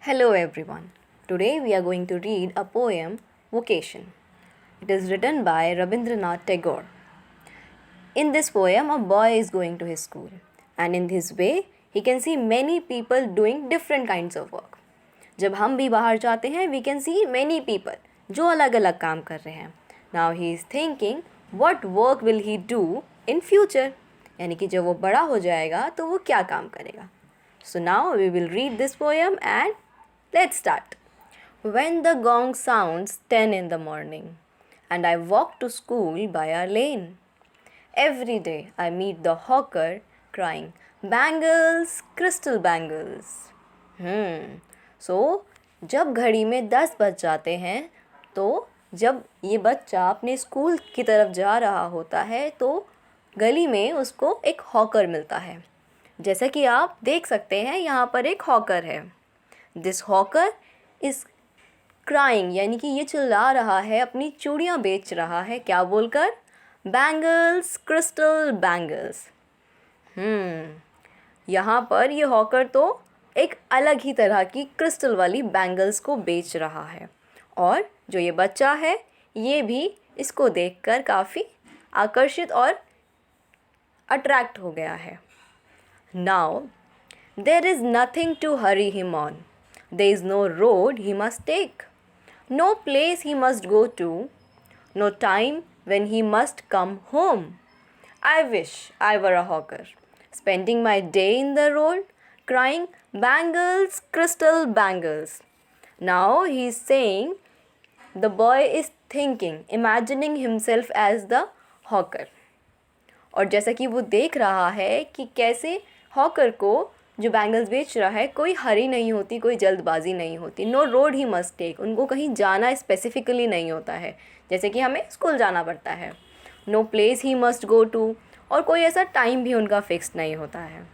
Hello everyone. Today we are going to read a poem, Vocation. It is written by Rabindranath Tagore. In this poem, a boy is going to his school, and in his way, he can see many people doing different kinds of work. जब हम भी बाहर जाते हैं, we can see many people जो अलग अलग काम कर रहे हैं. Now he is thinking, what work will he do in future? यानी कि जब वो बड़ा हो जाएगा तो वो क्या काम करेगा. So now we will read this poem and let's start. When the gong sounds 10 in the morning and I walk to school by our lane, every day I meet the hawker crying, bangles, crystal bangles. So जब घड़ी में 10 बज जाते हैं तो जब ये बच्चा अपने स्कूल की तरफ जा रहा होता है तो गली में उसको एक हॉकर मिलता है. जैसा कि आप देख सकते हैं यहाँ पर एक हॉकर है. दिस हॉकर इज़ क्राइंग यानी कि ये चिल्ला रहा है, अपनी चूड़ियाँ बेच रहा है. क्या बोलकर? Bangles, crystal bangles. यहाँ पर ये हॉकर तो एक अलग ही तरह की क्रिस्टल वाली बैंगल्स को बेच रहा है और जो ये बच्चा है ये भी इसको देखकर काफ़ी आकर्षित और अट्रैक्ट हो गया है. Now there is nothing to hurry him on. There is no road he must take, no place he must go to, no time when he must come home. I wish I were a hawker, spending my day in the road, crying bangles, crystal bangles. Now he is saying, the boy is thinking, imagining himself as the hawker. और जैसा कि वो देख रहा है कि कैसे hawker को जो बैंगल्स बेच रहा है कोई हरी नहीं होती, कोई जल्दबाजी नहीं होती. No road he must take, उनको कहीं जाना स्पेसिफिकली नहीं होता है जैसे कि हमें स्कूल जाना पड़ता है. No place he must go to, और कोई ऐसा टाइम भी उनका फिक्स्ड नहीं होता है.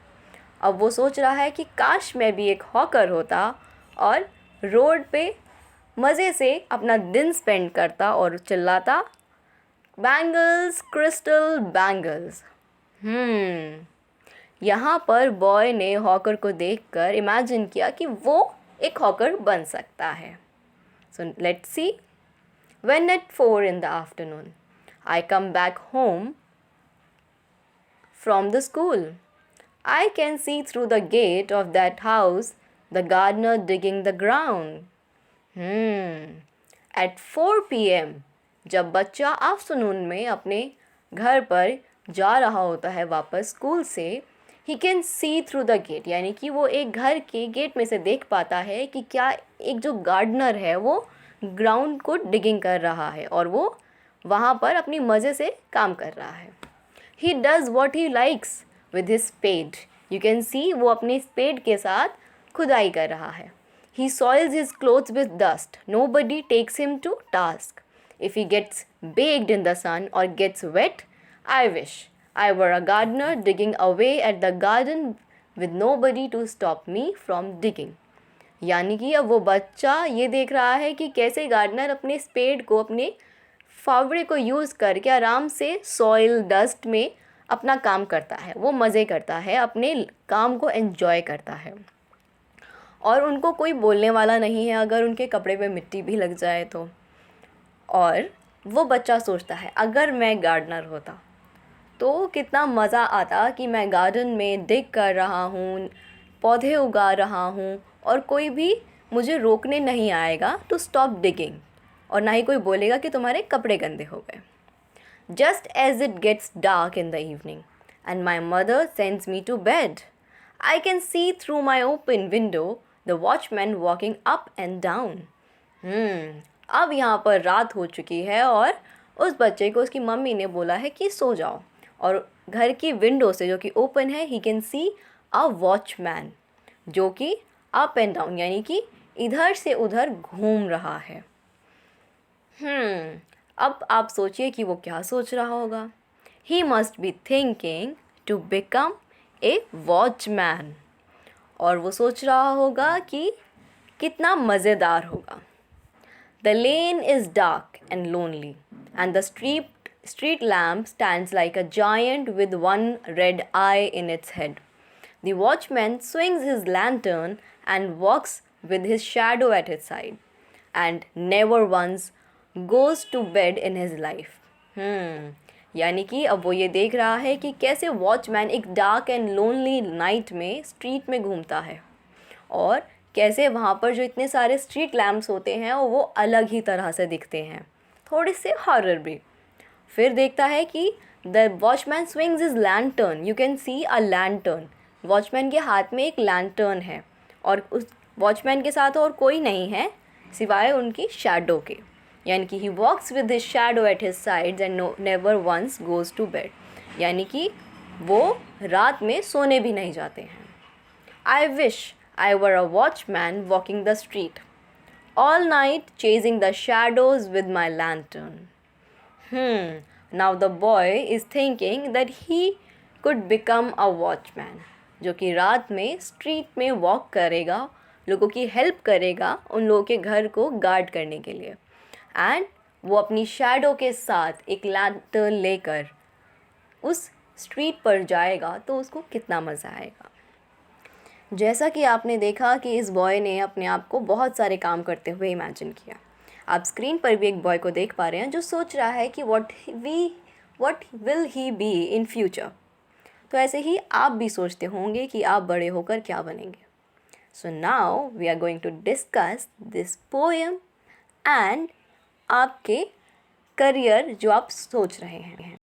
अब वो सोच रहा है कि काश मैं भी एक हॉकर होता और रोड पे मज़े से अपना दिन स्पेंड करता और चिल्लाता बैंगल्स, क्रिस्टल बैंगल्स. यहाँ पर बॉय ने हॉकर को देखकर इमेजिन किया कि वो एक हॉकर बन सकता है. So let's see. When eight 4 in the afternoon I come back home from the school, I can see through the gate of that house the gardener digging the ground. At 4 p.m. जब बच्चा afternoon में अपने घर पर जा रहा होता है वापस स्कूल से, he can see through the gate यानी कि वो एक घर के गेट में से देख पाता है कि क्या एक जो गार्डनर है वो ग्राउंड को डिगिंग कर रहा है और वो वहाँ पर अपनी मज़े से काम कर रहा है. He does what he likes with his spade. You can see वो अपने स्पेड के साथ खुदाई कर रहा है. He soils his clothes with dust. Nobody takes him to task. If he gets baked in the sun और gets wet, I wish I were a gardener digging away at the garden with nobody to stop me from digging. यानी कि अब वो बच्चा ये देख रहा है कि कैसे गार्डनर अपने स्पेड को, अपने फावड़े को यूज़ करके आराम से सॉइल डस्ट में अपना काम करता है. वो मज़े करता है, अपने काम को एन्जॉय करता है और उनको कोई बोलने वाला नहीं है अगर उनके कपड़े पे मिट्टी भी लग जाए तो. और वो बच्चा सोचता है अगर मैं गार्डनर होता तो कितना मज़ा आता कि मैं गार्डन में डिग कर रहा हूँ, पौधे उगा रहा हूँ और कोई भी मुझे रोकने नहीं आएगा टू स्टॉप डिगिंग, और ना ही कोई बोलेगा कि तुम्हारे कपड़े गंदे हो गए. Just as it gets dark in the evening and my mother sends me to bed, I can see through my open window the watchman walking up and down. अब यहाँ पर रात हो चुकी है और उस बच्चे को उसकी मम्मी ने बोला है कि सो जाओ, और घर की विंडो से जो कि ओपन है ही कैन सी अ वॉचमैन जो कि अप एंड डाउन यानी कि इधर से उधर घूम रहा है. अब आप सोचिए कि वो क्या सोच रहा होगा. He must be thinking to become a watchman, और वो सोच रहा होगा कि कितना मज़ेदार होगा. The lane is dark and lonely, and the street lamp stands like a giant with one red eye in its head. The watchman swings his lantern and walks with his shadow at his side and never once goes to bed in his life. यानी कि अब वो ये देख रहा है कि कैसे वॉचमैन एक डार्क एंड लोनली नाइट में स्ट्रीट में घूमता है और कैसे वहाँ पर जो इतने सारे स्ट्रीट लैम्प्स होते हैं वो अलग ही तरह से दिखते हैं, थोड़े से हॉरर भी. फिर देखता है कि the watchman swings is lantern. You can C a lantern. Watchman के हाथ में एक लैंटर्न है और उस वॉचमैन के साथ और कोई नहीं है सिवाय उनकी शैडो के. यानी कि he walks with his shadow at his sides and never once goes to bed. यानी कि वो रात में सोने भी नहीं जाते हैं. I wish I were a watchman walking the street, all night chasing the shadows with my lantern. Now the boy is thinking that he could become a watchman, जो कि रात में स्ट्रीट में वॉक करेगा, लोगों की हेल्प करेगा उन लोगों के घर को गार्ड करने के लिए. एंड वो अपनी शैडो के साथ एक लैंटर्न लेकर उस स्ट्रीट पर जाएगा तो उसको कितना मज़ा आएगा. जैसा कि आपने देखा कि इस बॉय ने अपने आप को बहुत सारे काम करते हुए इमेजिन किया. आप स्क्रीन पर भी एक बॉय को देख पा रहे हैं जो सोच रहा है कि what will he be in future. तो ऐसे ही आप भी सोचते होंगे कि आप बड़े होकर क्या बनेंगे. So now we are going to discuss this poem and आपके करियर जो आप सोच रहे हैं.